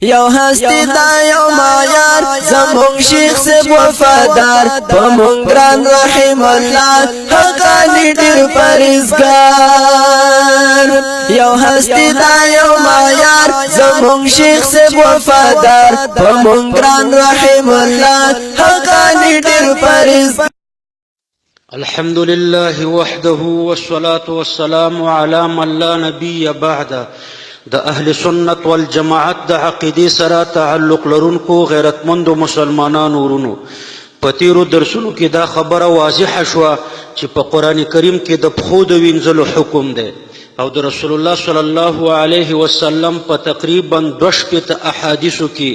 یو هستی دا یو مایار زمون شیخ سے وفادار پمون گران رحم اللہ حقانی دیر پرزگار یو هستی دا یو مایار زمون شیخ سے وفادار پمون گران رحم اللہ حقانی دیر پرزگار. الحمد لله وحده والصلاة والسلام على من لا نبي بعده. د اهل سنت والجماعت د عقیدې سره تعلق لرونکو غیرتمند مسلمانانو ورونو، په تیرو درسونو کې دا خبره واضحه شوه چې په قرآن کریم کې د پښو د وینځلو حکم دی او د رسول الله صلی الله علیه وسلم په تقریبا 2 احادیثو کې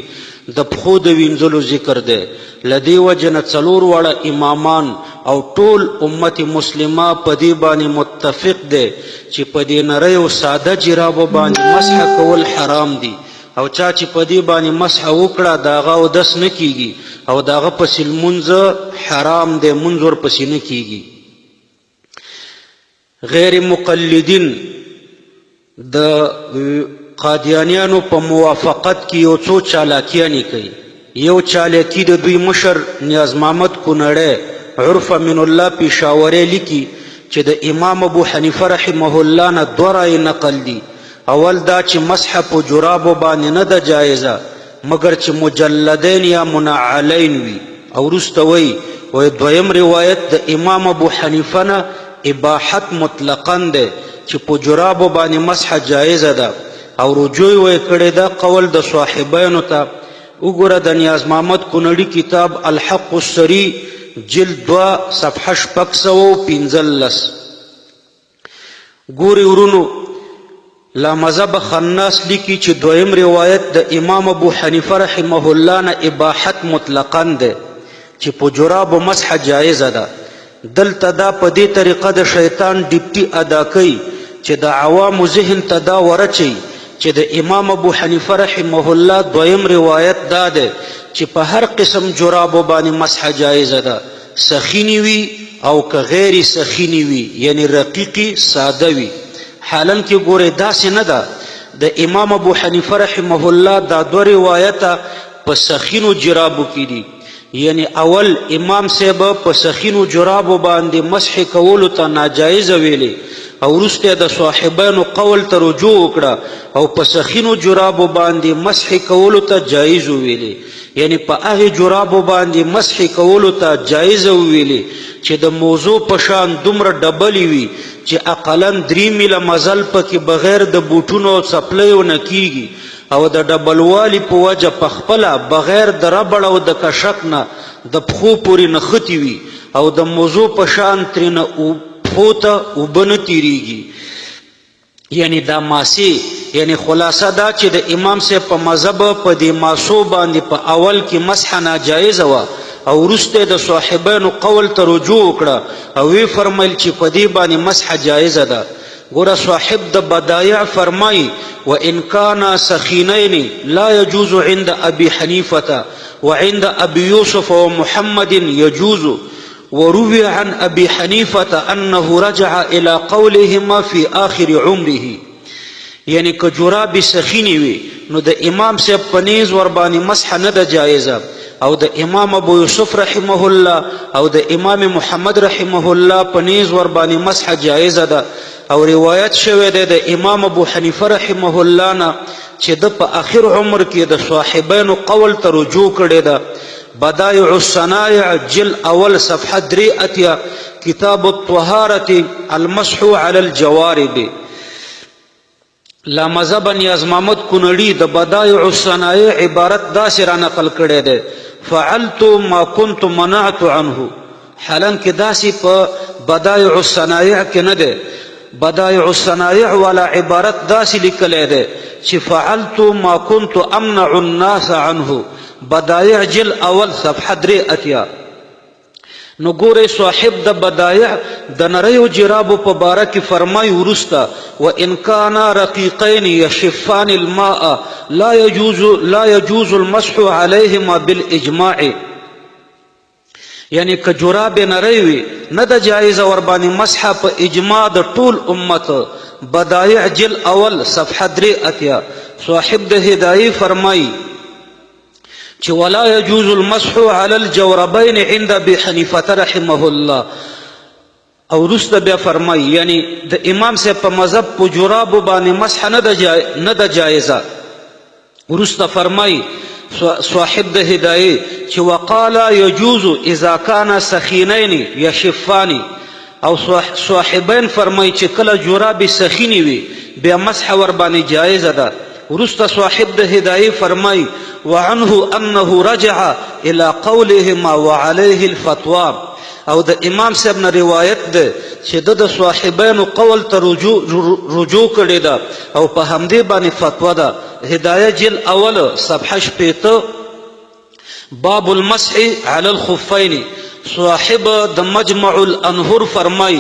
د پښو د وینځلو ذکر دی. لدې وجه نه 4 واړه امامان او ټول امت مسلمه په دې باندې متفق دی چې په دې نریو ساده جرابو باندې مسح کول حرام دي او چا چې په دې باندې مسح وکړه د هغه اودس نه کیږي او د هغه پسې لمونځ حرام دی، لمونځ ورپسې نه کیږي. غیر مقلدین د قادیانیانو په موافقت کې یو څو چالاکیانې کوي. یو چالاکی د دوی مشر نیاز محمد کونړی عرف من الله پیشاوری لیکي چې د امام ابو حنیفه رحمه الله نه 2 رای نقل دي. اول دا چې مسح په جرابو باندې نه ده جایزه مګر چې مجلدین یا منعلین وي، او وروسته وایي دویم روایت د امام ابو حنیفه نه اباحت مطلقا ده چې په جرابو باندې مسح جایزه ده او رجوع وی کړی دا قول د صاحبینو ته. وګوره د نیاز محمد کونړي کتاب الحق السری جلد 2 صفحه 615. ګوري ورونو لا مذهب خناس لیکي چې دویم روایت د امام ابو حنیفه رحمه الله نه اباحت مطلقا ده چې په جرابو مسح جایزه ده. دلته دا په دې طریقه د شیطان ډیپټي ادا کوي چې د عوامو ذهن ته دا ورچي چې د امام ابو حنیفه رحمه الله دویم روایت دا ده چې په هر قسم جرابو باندې مسح جایزه ده، سخینی وي او که غیر سخینی وي، یعنی رقیقی ساده وي. حالان کې ګوره داسې نه ده. د امام ابو حنیفه رحمه الله دا 2 روایته په سخینو جرابو کې دي، یعنی اول امام صاحب په سخینو جرابو باندې مسح کولو ته ناجایز ویلي او وروسته د صاحبانو قول ته رجوع وکړه او په سخینو جرابو باندې مسح کولو ته جایز ویلي، یعنی په هغه جرابو باندې مسح کولو ته جایز ویلي چې د موضوع په شان دومره ډبلی وي چې اقلا 3 میله مزل پکې بغیر د بوټونو او څپلیو نه کیږي او د ډبلوالي په وجه پخپله بغیر د ربړ او د کشک نه د پښو پورې نښتي وي او د موضوع په شان ترېنه پښو ته اوبه نه تیریږي، یعنی دا ماسې. یعنی خلاصه دا چې د امام صاحب په مذهب په دې ماسو باندې په اول کې مسح ناجایزه وه او وروسته د صاحبانو قول ته رجوع وکړه او وی فرمیل چې په دې باندې مسح جایزه ده. ګوره صاحب د بدایع فرمایي وان کان سخینین لا يجوز عند ابي حنیفه وعند ابي يوسف ومحمد يجوز، وروي عن ابي حنیفه انه رجع الى قولهما في آخر عمره. یعنی که جراب سخینی وي نو د امام صاحب په نیز ور باندې مسح نه ده جایزه او د امام ابو یوسف رحمه الله او د امام محمد رحمه الله په نیز ور باندې مسح جایزه ده. او روایت شوی دی د امام ابو حنیفه رحمه الله نه چې د په آخر عمر کې د صاحبانو قول ته رجوع کړی ده. بدایع الصنایع جل اول صفحه 3 کتاب الطهارة المسح على الجوارب. لا مذهب نیاز محمد کونړي د بدایع الصنایع عبارت داسې را نقل کړی دی فعلت ما كنت منعت عنه. حالان کې داسې په بدایع الصنایع کې نه دی. بدایع الصنایع والا عبارت داسې لیکلی دی چې فعلت ما كنت امنع الناس عنه. بدایع جل اول صفحه 3. نو ګوره صاحب د بدایع د نریو جرابو په باره کې فرمایي وروسته وان کانا رقیقین یشفان الماء لا يجوز المسح علیهما بالاجماع. یعنی که جراب نری وي نه د جایزه ور باندې مسح په اجماع د ټول امت. بدایع جل اول صفحه 3. صاحب د هدایې فرمای چې ولا يجوز المسح على الجوربين عند ابي حنیفه رحمه الله. او وروسته بیا فرمای یعنی د امام صاحب په مذهب په جرابو باندې مسح نه ده جایزه. وروسته فرمای صاحب د هدایې چې وقال يجوز اذا كان سخینین یشفان. او صاحبین فرمای چې کله جراب سخینی وي بیا مسح ور باندې جایزه ده. وروسته صاحب د هدایې فرمای وعنه انه رجع الى قولهما وعليه الفتوى. او د امام صاحب نه روایت ده چې د صاحبینو قول ته رجوع کړی ده او په همدې باندې فتوا ده. هدایه جل اول صفحه 80 باب المسح على الخفين. صاحب د مجمع الانهر فرمای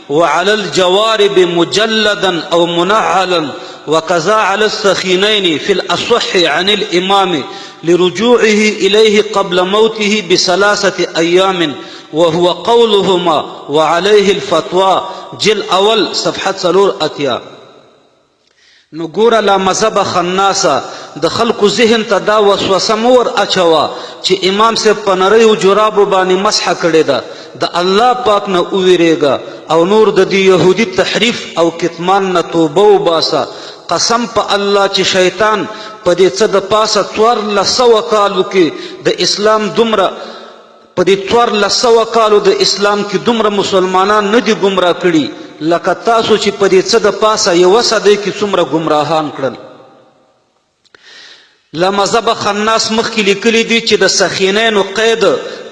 وعلى الجوارب مجلدا او منعلا وكذا على السخينين في الأصح عن الإمام لرجوعه إليه قبل موته ب3 أيام وهو قولهما وعليه الفتوى جل اول صفحه 4 نو ګوره لا مذهب خناسه د خلکو ذهن ته دا وسوسه مور اچوا چې امام صاحب په نریو جرابو باندې مسح کړی ده. د الله پاک نه وویریږه او نور د دې یهودي تحریف او کتمان نه توبه وباسه. قسم په الله چې شیطان په دې څه د پاسه 1400 کالو کې د اسلام دومره په دې 1400 کالو د اسلام کې دومره مسلمانان نه دي ګمراه کړي لکه تاسو چې په دې څه د پاسه یوه صدۍ کې څومره ګمراهان کړل. له مذهب خناس مخکې لیکلي دي چې د سخینینو قید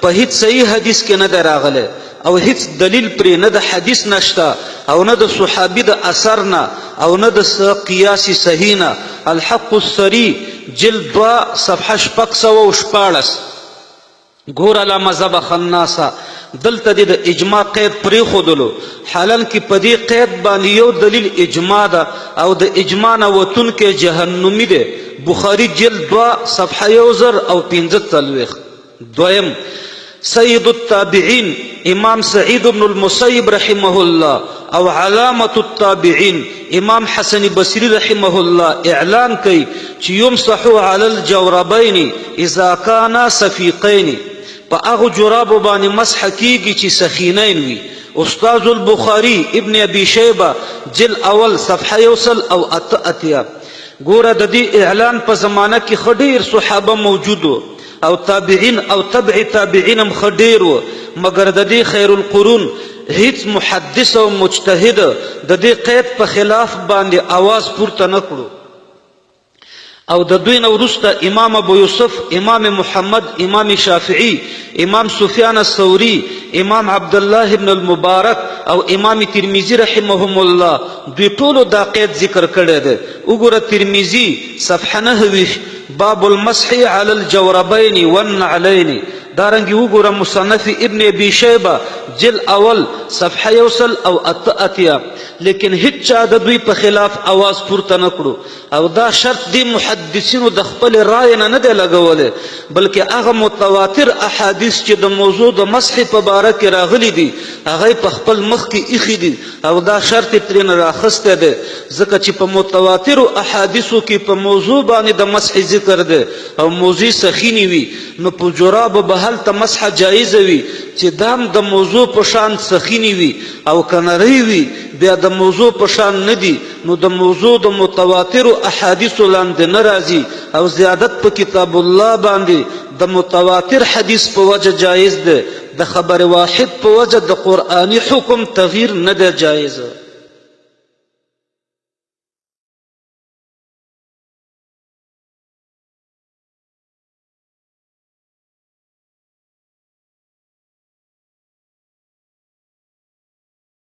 په هیڅ صحیح حدیث کې نه دی راغلی او هیڅ دلیل پرې نه د حدیث نشته او نه د صحابي د اثر نه او نه د قیاس صحیح نه. الحق السری جلد 2 صفحه 614. ګوره لا مذهب خناسه دلته د اجماع قید پرېښودلو حالان کې په دې قید باندې یو دلیل اجماع ده او د اجماع نه وتونکی جهنمي دی. بخاري جلد 2 صفحه 1045. دویم سید التابعین امام سعید بن المسیب رحمه الله او علامة التابعین امام حسن بصری رحمه الله اعلان کوي چې یمسحوا علی الجوربین اذا کانا صفیقین. په هغو جرابو باندې مسح کیږي چې سخینین وي. استاذ البخاری ابن ابي شیبه جل اول صفحه 188. ګوره د دې اعلان په زمانه کې ښه ډېر صحابه موجود وو او تابعین او تبع تابعین هم ښه ډېر وو مګر د دې خیر القرون هیڅ محدث او مجتهد د دې قید په خلاف باندې آواز پورته نه کړو. او د دوی نه وروسته امام ابو یوسف امام محمد امام شافعی امام سفیان الثوری امام عبدالله ابن المبارک او امام ترمذی رحمهم الله دوی ټولو دا قید ذکر کړی دی. وګوره ترمذی صفحه 9 باب المسح على الجوربين والنعلين. دارنګي وګوره مصنف ابن ابي شيبه جل اول صفحه 188. لیکن هیڅ چا د دوی په خلاف आवाज پورته نه کړو او دا شرط دی محدثینو د خپل رای نه دی لګولې بلکې هغه متواتر احادیث چې د موضوع د مسح په باره کې راغلي دي هغه په خپل مخ کې ایښي دي او دا شرط ترې نه راخستی دی ځکه چې په متواترو احادیثو کې په موضوع باندې د مسح ذکر دی او موضوع سخینی وي نو په جرابو به هلته مسح جایزه وي چې دام د موضوع په شان سخینی وي او که نری وي بیا د موضوع په شان نه دي نو د موضوع د متواترو احادیثو لاندې نه راځي او زیادت په کتاب الله باندې د متواتر حدیث په وجه جایز ده د خبر واحد په وجه د قرآني حکم تغییر نه ده جایزه.